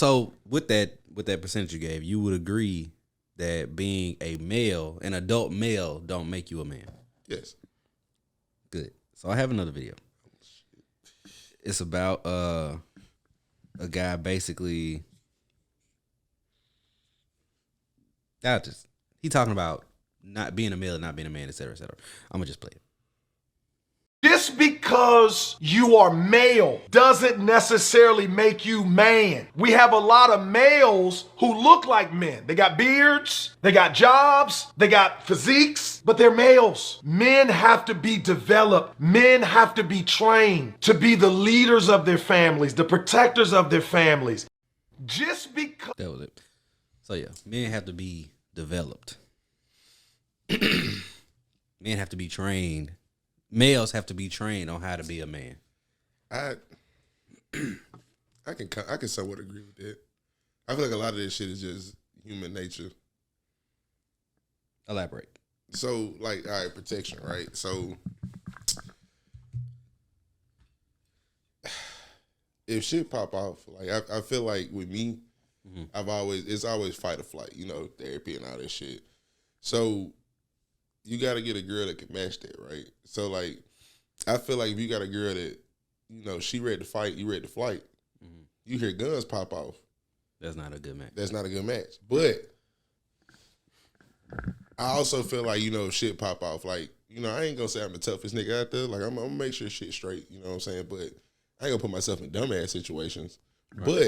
So with that percentage you gave, you would agree that being a male, an adult male, don't make you a man. Yes. Good. So I have another video. It's about a guy basically. He talking about not being a male and not being a man, et cetera, et cetera. I'm gonna just play it. Just because you are male doesn't necessarily make you man. We have a lot of males who look like men. They got beards, they got jobs, they got physiques, but they're males. Men have to be developed. Men have to be trained to be the leaders of their families, the protectors of their families. Just because... That was it. So yeah, men have to be developed. Men have to be trained. Males have to be trained on how to be a man. I can somewhat agree with that. I feel like a lot of this shit is just human nature. Elaborate. So, like, all right, protection, right? So, if shit pop off, like, I feel like with me, it's always fight or flight, therapy and all that shit. So, you got to get a girl that can match that, right? So, like, I feel like if you got a girl that, she ready to fight, you ready to fight, you hear guns pop off. That's not a good match. That's not a good match. But I also feel like, if shit pop off, like, I ain't going to say I'm the toughest nigga out there. Like, I'm going to make sure shit's straight, you know what I'm saying? But I ain't going to put myself in dumbass situations. Right. But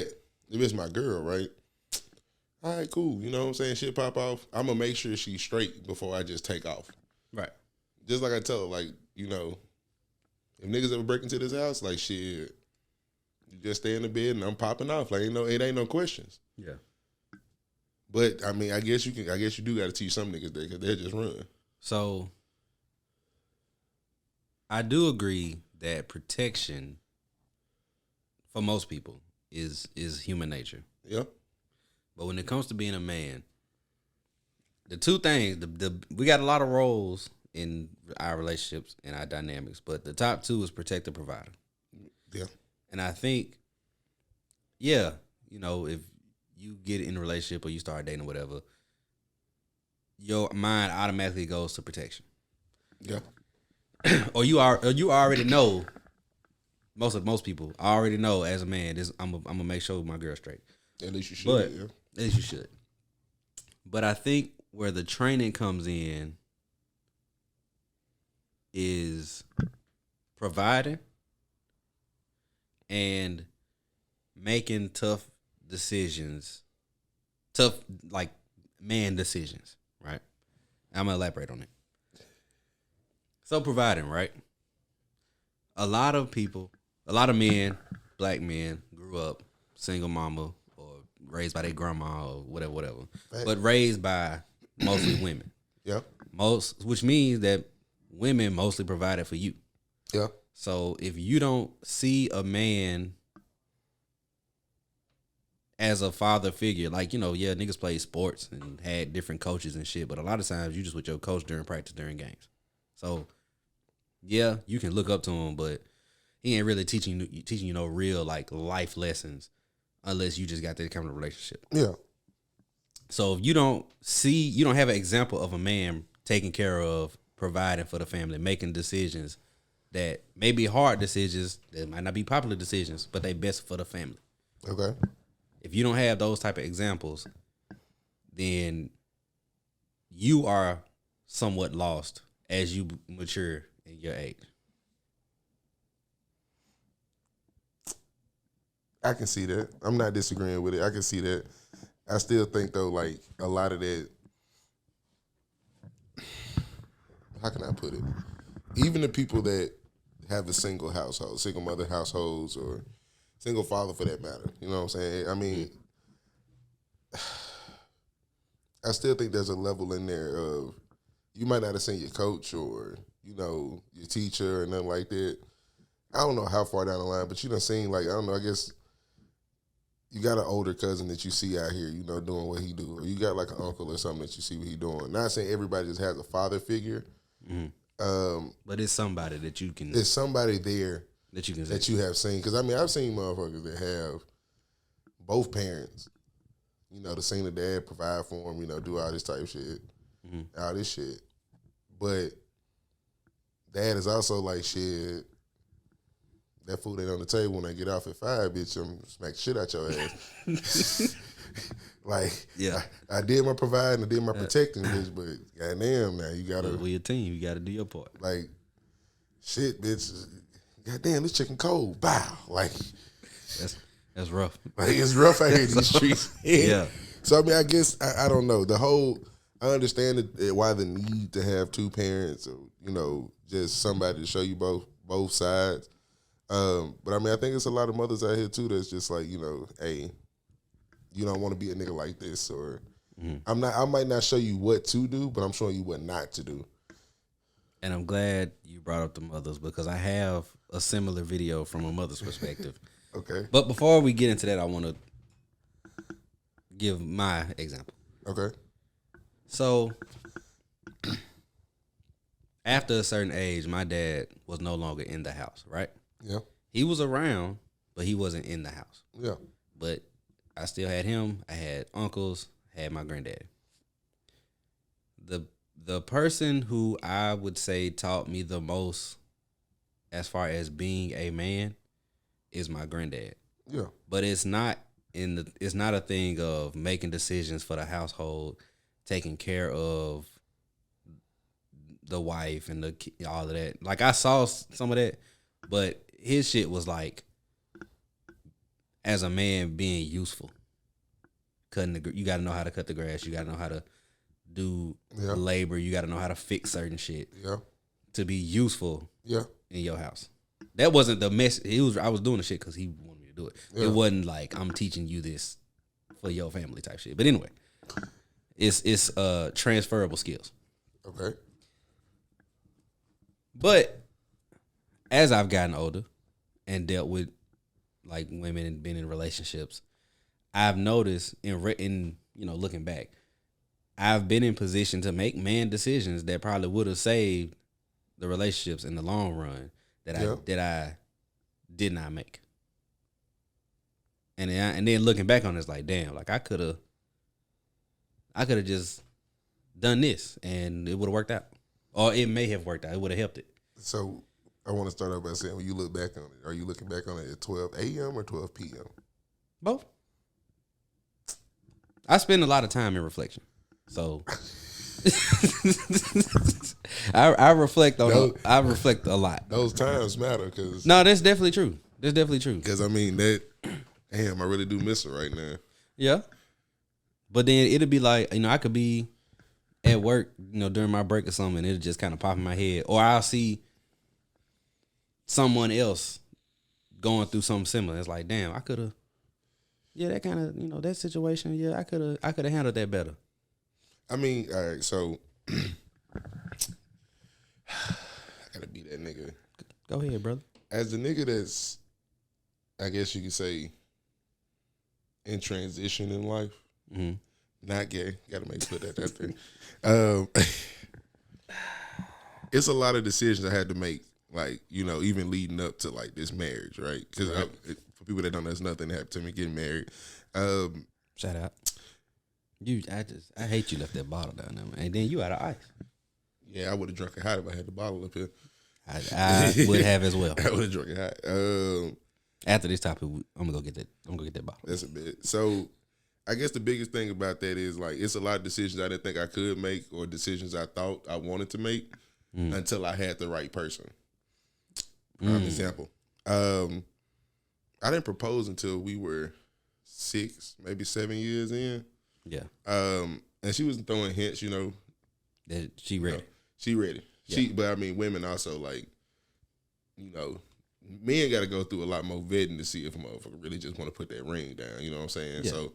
if it's my girl, right? All right, cool. You know what I'm saying? Shit pop off. I'm going to make sure she's straight before I just take off. Right. Just like I tell her, like, if niggas ever break into this house, like, shit, you just stay in the bed and I'm popping off. Like, it ain't no questions. Yeah. But, I mean, I guess you do got to teach some niggas that because they'll just run. So, I do agree that protection, for most people, is human nature. Yeah. But when it comes to being a man, the two things, we got a lot of roles in our relationships and our dynamics, but the top two is protector, provider. Yeah. And I think, if you get in a relationship or you start dating or whatever, your mind automatically goes to protection. Yeah. or you already know, most people already know as a man, I'm gonna make sure my girl's straight. At least you should. Yeah. At least you should. But I think where the training comes in is providing and making tough decisions, like man decisions, right? I'm gonna elaborate on it. So providing, right? A lot of men, black men, grew up single mama or raised by their grandma or whatever. Right. But raised by mostly women. Yeah. Which means that women mostly provided for you. Yeah. So if you don't see a man as a father figure, like, niggas played sports and had different coaches and shit, but a lot of times you just with your coach during practice, during games. So, yeah, you can look up to him, but he ain't really teaching you no real, like, life lessons unless you just got that kind of relationship. Yeah. So if you don't have an example of a man taking care of, providing for the family, making decisions that may be hard decisions, that might not be popular decisions, but they best for the family. Okay. If you don't have those type of examples, then you are somewhat lost as you mature in your age. I can see that. I'm not disagreeing with it. I can see that. I still think, though, like, a lot of that, how can I put it? Even the people that have a single household, single mother households, or single father for that matter, you know what I'm saying? I mean, I still think there's a level in there of, you might not have seen your coach or, your teacher or nothing like that. I don't know how far down the line, but you done seen, like, I don't know, I guess you got an older cousin that you see out here, doing what he do, or you got like an uncle or something that you see what he doing. Not saying everybody just has a father figure, but it's somebody that you can. It's somebody there that you can that you have seen. Because I mean, I've seen motherfuckers that have both parents, you know, the single dad provide for them, you know, do all this type of shit, all this shit. But dad is also like, shit, that food ain't on the table when I get off at 5, bitch, I'm smack shit out your ass. Like, Yeah. I did my providing, I did my protecting, bitch, but goddamn, now you gotta. We a team. You got to do your part. Like, shit, bitch, goddamn, this chicken cold. Bow. Like, That's rough. like it's rough out here in these streets. Yeah. So, I mean, I guess, I don't know. I understand why the need to have two parents or, you know, just somebody to show you both sides. But, I mean, I think it's a lot of mothers out here, too, that's just like, you know, hey, you don't want to be a nigga like this, or I might not show you what to do, but I'm showing you what not to do. And I'm glad you brought up the mothers because I have a similar video from a mother's perspective. Okay. But before we get into that, I want to give my example. Okay. So, after a certain age, my dad was no longer in the house, right? Yeah. He was around, but he wasn't in the house. Yeah. But I still had him. I had uncles, had my granddad. The person who I would say taught me the most as far as being a man is my granddad. Yeah. But it's not a thing of making decisions for the household, taking care of the wife and all of that. Like, I saw some of that, but his shit was like, as a man, being useful. You got to know how to cut the grass. You got to know how to do labor. You got to know how to fix certain shit. Yeah. To be useful. Yeah. In your house. That wasn't the mess. I was doing the shit because he wanted me to do it. Yeah. It wasn't like I'm teaching you this for your family type shit. But anyway, it's transferable skills. Okay. But as I've gotten older and dealt with like women and been in relationships, I've noticed in looking back, I've been in position to make man decisions that probably would have saved the relationships in the long run that I did not make. And then looking back on it, it's like, damn, like I could have just done this and it would have worked out. Or it may have worked out. It would have helped it. So I want to start off by saying, when you look back on it, are you looking back on it at 12 a.m. or 12 p.m.? Both. I spend a lot of time in reflection. So I reflect a lot. Those times matter because no, that's definitely true. That's definitely true. Because I mean damn, I really do miss it right now. Yeah, but then it'll be like, I could be at work, during my break or something, and it'll just kind of pop in my head, or I'll see someone else going through something similar. It's like, damn, I could have. Yeah, that kind of that situation. Yeah, I could have handled that better. I mean, all right, so I gotta be that nigga. Go ahead, brother. As the nigga that's, I guess you could say, in transition in life, not gay. Gotta make sure that thing. It's a lot of decisions I had to make, like even leading up to like this marriage, right? Because for people that don't know, there's nothing that happened to me getting married. Shout out. I hate you left that bottle down there, man. And then you out of ice. Yeah, I would have drunk it hot if I had the bottle up here. I would have as well. I would have drunk it hot. After this topic, I'm gonna go get that. I'm gonna get that bottle. That's a bit. So, I guess the biggest thing about that is like it's a lot of decisions I didn't think I could make, or decisions I thought I wanted to make until I had the right person. Prime example. I didn't propose until we were 6, maybe 7 years in. Yeah. And she was throwing hints, that she ready. She ready. Yeah. But I mean, women also like, men got to go through a lot more vetting to see if a motherfucker really just want to put that ring down. You know what I'm saying? Yeah. So,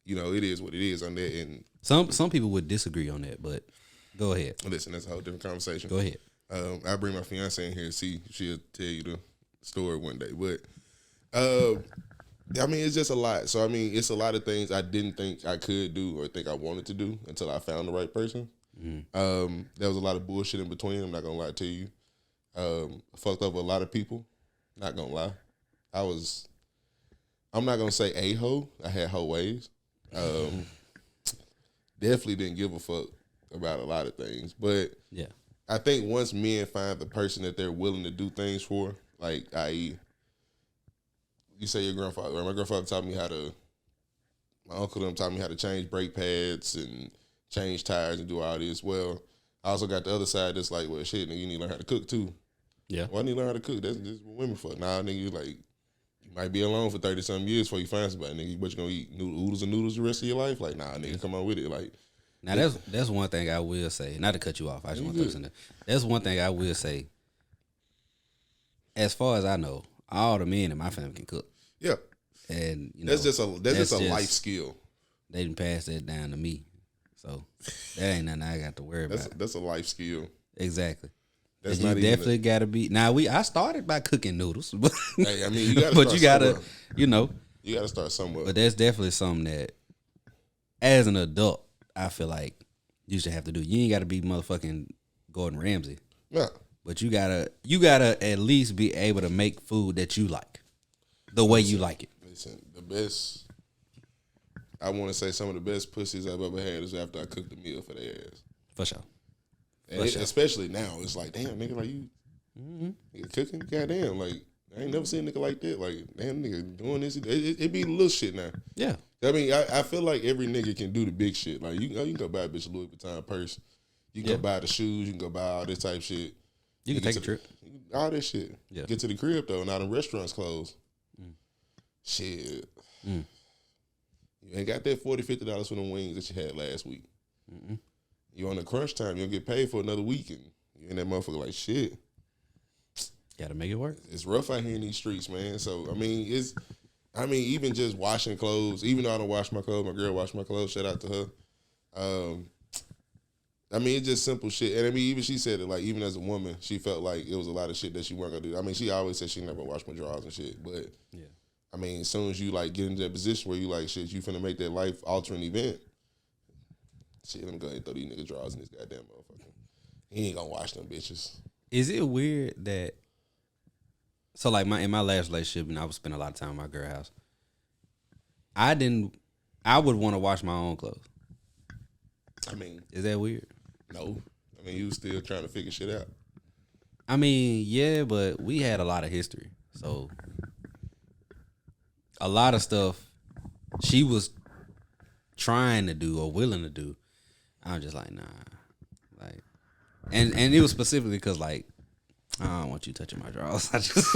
it is what it is on that. And some people would disagree on that, but go ahead. Listen, that's a whole different conversation. Go ahead. I bring my fiance in here and see. She'll tell you the story one day. But I mean, it's just a lot. So I mean, it's a lot of things I didn't think I could do or think I wanted to do until I found the right person. There was a lot of bullshit in between. I'm not gonna lie to you. I fucked over a lot of people. Not gonna lie. I was I'm not gonna say a hoe. I had hoe ways. Definitely didn't give a fuck about a lot of things, but Yeah. I think once men find the person that they're willing to do things for, like, i.e., you say your grandfather, right? My grandfather taught me my uncle them taught me how to change brake pads and change tires and do all this. Well, I also got the other side that's like, well, shit, nigga, you need to learn how to cook too. Yeah. Well, I need to learn how to cook. That's what women for. Nah, nigga, like, you might be alone for 30-something years before you find somebody, nigga. What you gonna eat? Noodles and noodles the rest of your life? Like, nah, nigga, come on with it. Like, now that's one thing I will say. Not to cut you off. I just want to throw this in there. That's one thing I will say. As far as I know, all the men in my family can cook. yeah, And you know, that's just a life skill. They didn't pass that down to me. So that ain't nothing I got to worry about. That's a life skill. Exactly. That's you not definitely gotta be. Now I started by cooking noodles, but Hey, I mean, you gotta. but start you gotta, somewhere. you know. You gotta start somewhere. But that's definitely something that, as an adult, I feel like you should have to do. You ain't gotta be motherfucking Gordon Ramsay, Yeah. but you gotta at least be able to make food that you like, the way you like it. Listen, the best. I want to say some of the best pussies I've ever had is after I cooked a meal for their ass. For sure. And especially now, it's like, damn, nigga, like you nigga cooking, goddamn, like I ain't never seen a nigga like that. Like, damn, nigga doing this. It be little shit now. Yeah. I mean, I feel like every nigga can do the big shit. Like, you can go buy a bitch a Louis Vuitton purse. You can go buy the shoes. You can go buy all this type shit. You can take a trip. All this shit. Yeah. Get to the crib, though. Now the restaurants closed. Shit. You ain't got that $40, $50 for them wings that you had last week. You on the crunch time. You'll get paid for another week. And you in that motherfucker like, shit. Gotta make it work. It's rough out here in these streets, man. So, I mean, even just washing clothes, even though I don't wash my clothes, my girl wash my clothes, shout out to her. I mean, it's just simple shit. And I mean, even she said it, like, even as a woman, she felt like it was a lot of shit that she wasn't gonna do. I mean, she always said she never wash my drawers and shit. But, Yeah. I mean, as soon as you, like, get into that position where you, like, shit, you finna make that life-altering event, shit, let me go ahead and throw these niggas drawers in this goddamn motherfucker. He ain't gonna wash them bitches. Is it weird that, so like in my last relationship, and I was spending a lot of time at my girl house, I would want to wash my own clothes. I mean, Is that weird? no. I mean, you was still trying to figure shit out. I mean, yeah, but we had a lot of history. So a lot of stuff she was trying to do or willing to do, I'm just like, nah. Like, and it was specifically because, like, I don't want you touching my drawers. I just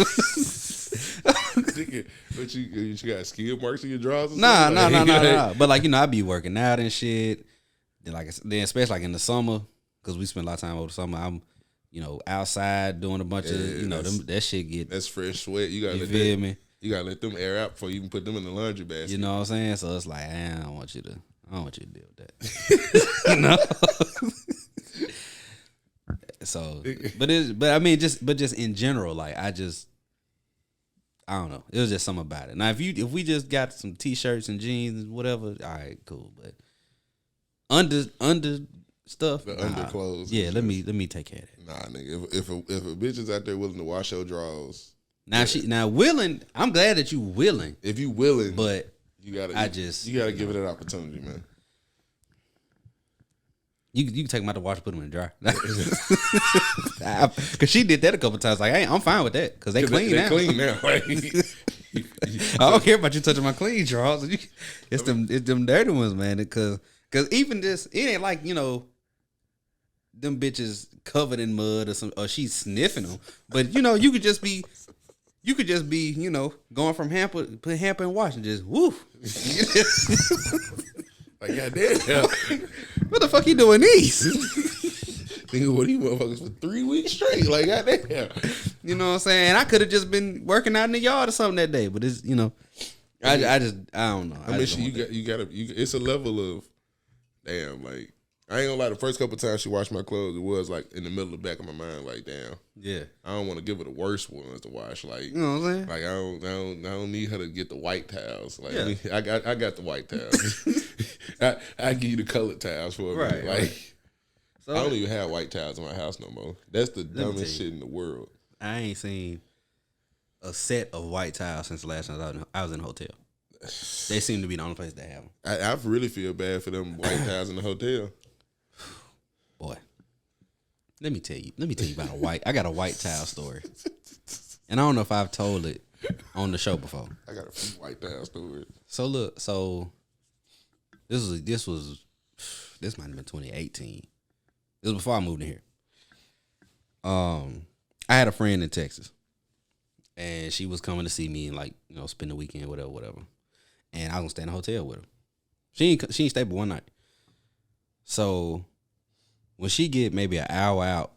But you got skill marks in your drawers? Or Nah. something? But like, you know, I be working out and shit. Then especially like in the summer, because we spend a lot of time over the summer. I'm, you know, outside doing a bunch of, you know, that shit get. That's fresh sweat. You gotta feel me? You gotta let them air out before you even put them in the laundry basket. You know what I'm saying? So it's like, I don't want you to deal with that. You know. So, but I mean, just in general, like I don't know. It was just something about it. Now, if we just got some t-shirts and jeans and whatever, all right, cool. But under stuff, The underclothes. Yeah, let me take care of that. Nah, nigga. If a bitch is out there willing to wash your drawers, Now willing. I'm glad that you willing. if you willing, But you gotta give it an opportunity, man. You can take them out the wash, put them in the dryer. Because she did that a couple times. Like, hey, I'm fine with that because they clean now. Clean now. Right? I don't care about you touching my clean drawers. It's them dirty ones, man. Because even this, it ain't like, you know, them bitches covered in mud or she's sniffing them. But you know, you could just be, you know, going from hamper and wash and just woo. Like, goddamn. What the fuck you doing these? Nigga, what are you motherfuckers for 3 weeks straight? Like, goddamn. You know what I'm saying? I could have just been working out in the yard or something that day, but it's, you know, I don't know. I mean, it's a level of, damn, like, I ain't gonna lie, the first couple times she washed my clothes, it was like in the middle of the back of my mind, like, damn. Yeah. I don't want to give her the worst ones to wash. Like, You know what I'm saying? like I don't need her to get the white towels. Like, Yeah. I got the white towels. I give you the colored towels for me. Right, Like, right. So, I don't even have white towels in my house no more. That's the me dumbest tell you. shit in the world. I ain't seen a set of white towels since the last time I was in a hotel. They seem to be the only place that have them. I really feel bad for them white towels in the hotel. Boy, let me tell you about I got a white towel story. And I don't know if I've told it on the show before. I got a few white towel stories. So look, this might have been 2018. It was before I moved in here. I had a friend in Texas, and she was coming to see me and like, you know, spend the weekend, whatever. And I was gonna stay in a hotel with her. She ain't stay but one night. So when she get maybe an hour out,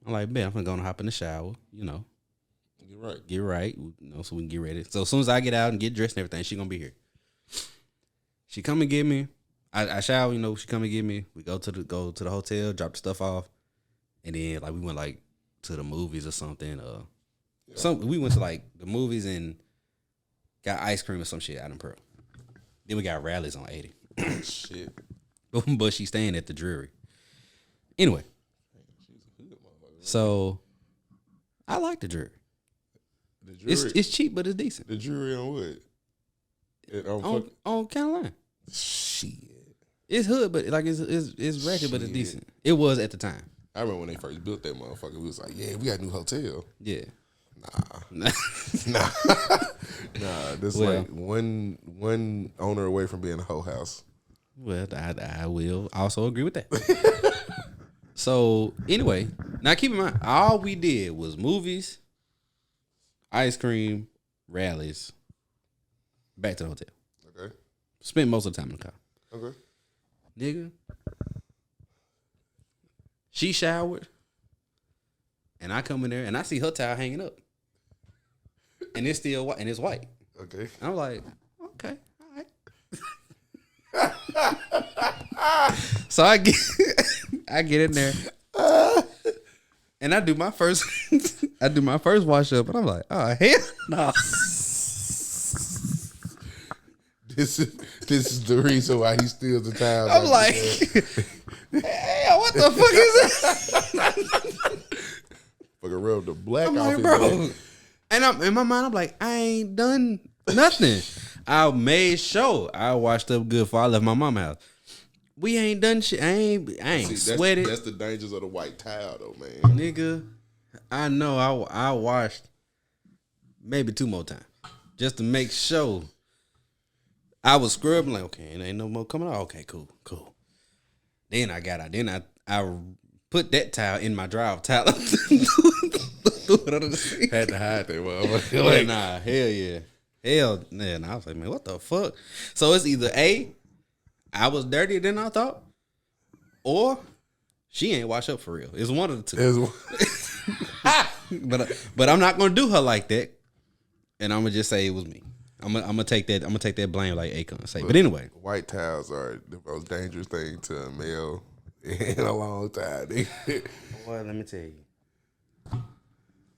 I'm like, man, I'm gonna go and hop in the shower, you know. Get right, you know, so we can get ready. So as soon as I get out and get dressed and everything, she gonna be here. She come and get me. I shower, you know. She come and get me. We go to the hotel, drop the stuff off, and then like we went like to the movies or something. We went to like the movies and got ice cream or some shit out in Pearl. Then we got rallies on 80. Shit. But she's staying at the Drury. Anyway, so I like the Drury. The Drury, it's cheap, but it's decent. The Drury on what? On Carolina. Shit. It's hood, but like it's ratchet, but it's decent. It was at the time. I remember when they first built that motherfucker. We was like, yeah, we got a new hotel. Yeah. Nah. This like one owner away from being a whole house. Well, I will also agree with that. So anyway, now keep in mind, all we did was movies, ice cream, rallies, back to the hotel. Okay. Spent most of the time in the car. Okay. Nigga. She showered, and I come in there, and I see her towel hanging up. And it's still white, and it's white. Okay. And I'm like, okay, all right. So I get in there, and I do my first wash up, and I'm like, oh hell no. This is the reason why he steals the towels. I'm like, hey, what the fuck is that? Fucking rub the black I'm off like, his bro. neck. And I'm in my mind, I'm like, I ain't done nothing. I made sure I washed up good before I left my mama's house. We ain't done shit. I ain't sweated. That's the dangers of the white towel, though, man. Nigga, I know I washed maybe 2 more times just to make sure. I was scrubbing like, okay, ain't no more coming out. Okay, cool. Then I got out. Then I put that towel in my dryer towel. Threw it under the seat. Had to hide that motherfucker. Like, nah, hell yeah. Hell, man. I was like, man, what the fuck? So it's either A, I was dirtier than I thought, or she ain't washed up for real. It's one of the two. But I'm not gonna do her like that, and I'm gonna just say it was me. I'm gonna take that blame like Akon say. But anyway, white towels are the most dangerous thing to a male in a long time. Well, let me tell you,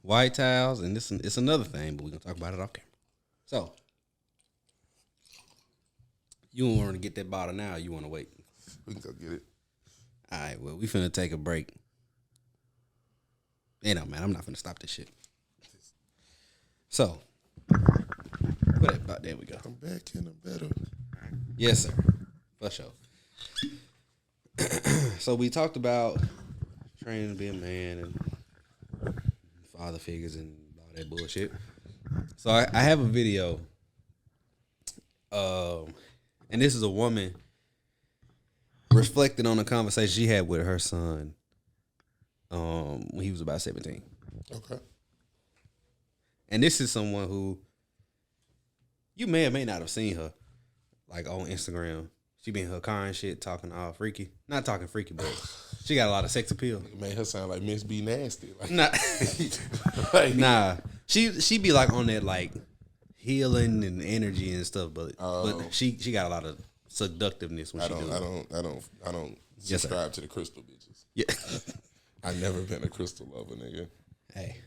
white towels, and it's another thing, but we're gonna talk about it off camera. So, you don't want to get that bottle now, or you want to wait? We can go get it. All right, well, we finna take a break. No, man, I'm not finna stop this shit. So, there we go. I'm back and I'm better. Yes, sir. For sure. So we talked about training to be a man and father figures and all that bullshit. So I have a video, and this is a woman reflecting on a conversation she had with her son when he was about 17. Okay. And this is someone who you may or may not have seen her, like on Instagram. She be in her car and shit, talking all freaky. Not talking freaky, but she got a lot of sex appeal. It made her sound like Miss B Nasty. Like, nah. She be like on that like healing and energy and stuff, but she got a lot of seductiveness when she do it. I don't subscribe to the crystal bitches. Yeah. I never been a crystal lover, nigga. Hey.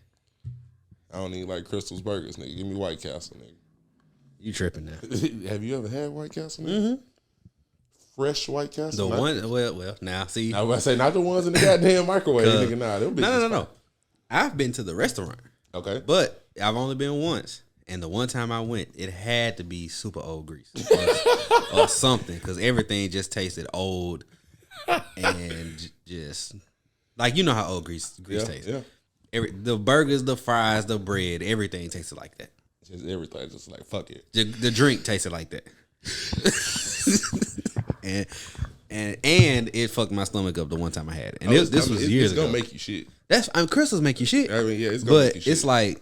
I don't even like Crystal's burgers, nigga. Give me White Castle, nigga. You tripping now. Have you ever had White Castle, nigga? Mm-hmm. Fresh White Castle? The one, well, now see. I was about to say, not the ones in the goddamn microwave, nigga. Nah, them bitches. No. I've been to the restaurant. Okay. But I've only been once. And the one time I went, it had to be super old grease or something, because everything just tasted old and just like, you know how old grease tastes. Yeah. The burgers, the fries, the bread, everything tasted like that. Just everything, just like fuck it. The drink tasted like that. and it fucked my stomach up the one time I had it. And this was years ago. It's gonna make you shit. Crystals make you shit. I mean, yeah, it's gonna make you shit. It's like,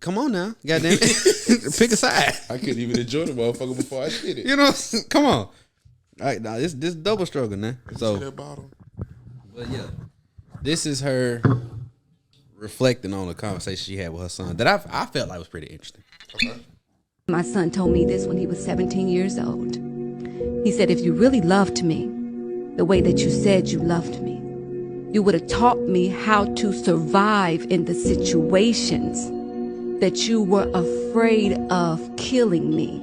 come on now, goddamn it, pick a side. I couldn't even enjoy the motherfucker before I did it. You know, come on. All right, now this double struggle now. So, that bottle. But yeah, this is her reflecting on the conversation she had with her son that I felt like was pretty interesting. Okay. My son told me this when he was 17 years old. He said, if you really loved me the way that you said you loved me, you would have taught me how to survive in the situations that you were afraid of killing me,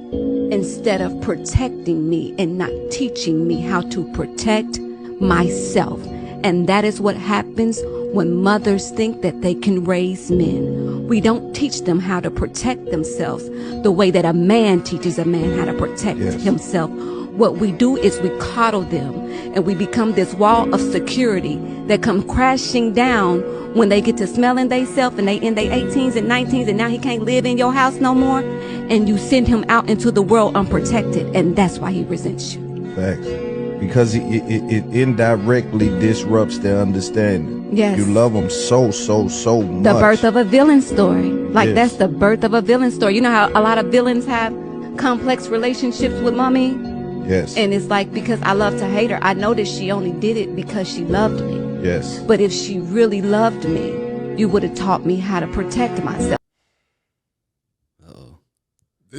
instead of protecting me and not teaching me how to protect myself. And that is what happens when mothers think that they can raise men. We don't teach them how to protect themselves the way that a man teaches a man how to protect himself. What we do is we coddle them, and we become this wall of security that come crashing down when they get to smelling themselves and they in their 18s and 19s, and now he can't live in your house no more, and you send him out into the world unprotected, and that's why he resents you. Facts. Because it indirectly disrupts their understanding. Yes. You love them so much. The birth of a villain story. Like, that's the birth of a villain story. You know how a lot of villains have complex relationships with mommy? Yes. And it's like, because I love to hate her, I know that she only did it because she loved me. Yes. But if she really loved me, you would have taught me how to protect myself.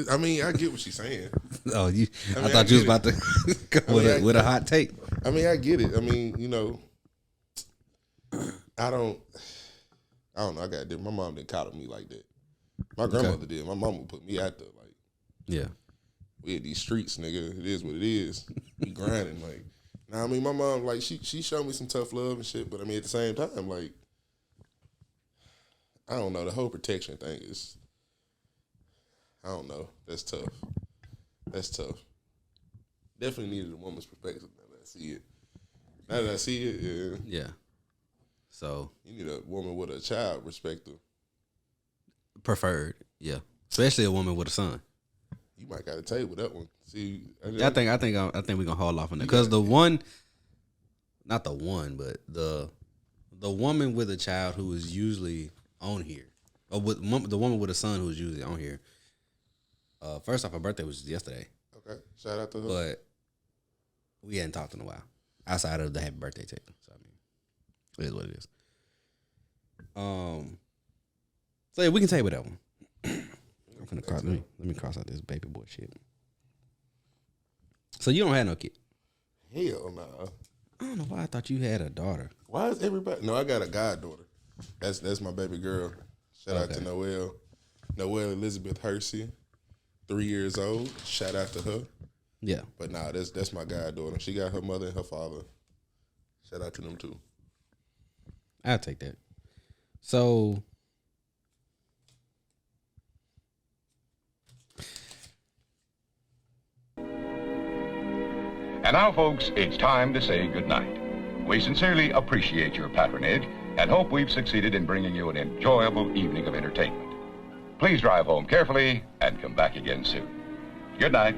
I mean, I get what she's saying. Oh, I thought you was about to go with a hot take. I mean, I get it. I mean, you know, I don't know. I got my mom didn't coddle me like that. My grandmother did. My mom would put me out there like, yeah, we had these streets, nigga. It is what it is. We grinding like. Now, I mean, my mom like she showed me some tough love and shit, but I mean at the same time, like, I don't know, the whole protection thing is. I don't know. That's tough. That's tough. Definitely needed a woman's perspective now that I see it. Now that I see it, yeah. Yeah. So you need a woman with a child perspective. Preferred, yeah. Especially a woman with a son. You might got to table that one. See, I think we're gonna hold off on that, because the woman with a child who is usually on here, or the woman with a son who is usually on here. First off, her birthday was yesterday. Okay, shout out to her. But we hadn't talked in a while outside of the happy birthday tape. So I mean, it is what it is. So yeah, we can table that one. I'm gonna let me cross out this baby boy shit. So you don't have no kid? Hell no. Nah. I don't know why I thought you had a daughter. Why is everybody? No, I got a goddaughter. That's my baby girl. Shout out to Noelle Elizabeth Hersey. 3 years old. Shout out to her. Yeah. But nah, that's my goddaughter. She got her mother and her father. Shout out to them too. I'll take that. So and now, folks, it's time to say goodnight. We sincerely appreciate your patronage and hope we've succeeded in bringing you an enjoyable evening of entertainment. Please drive home carefully and come back again soon. Good night.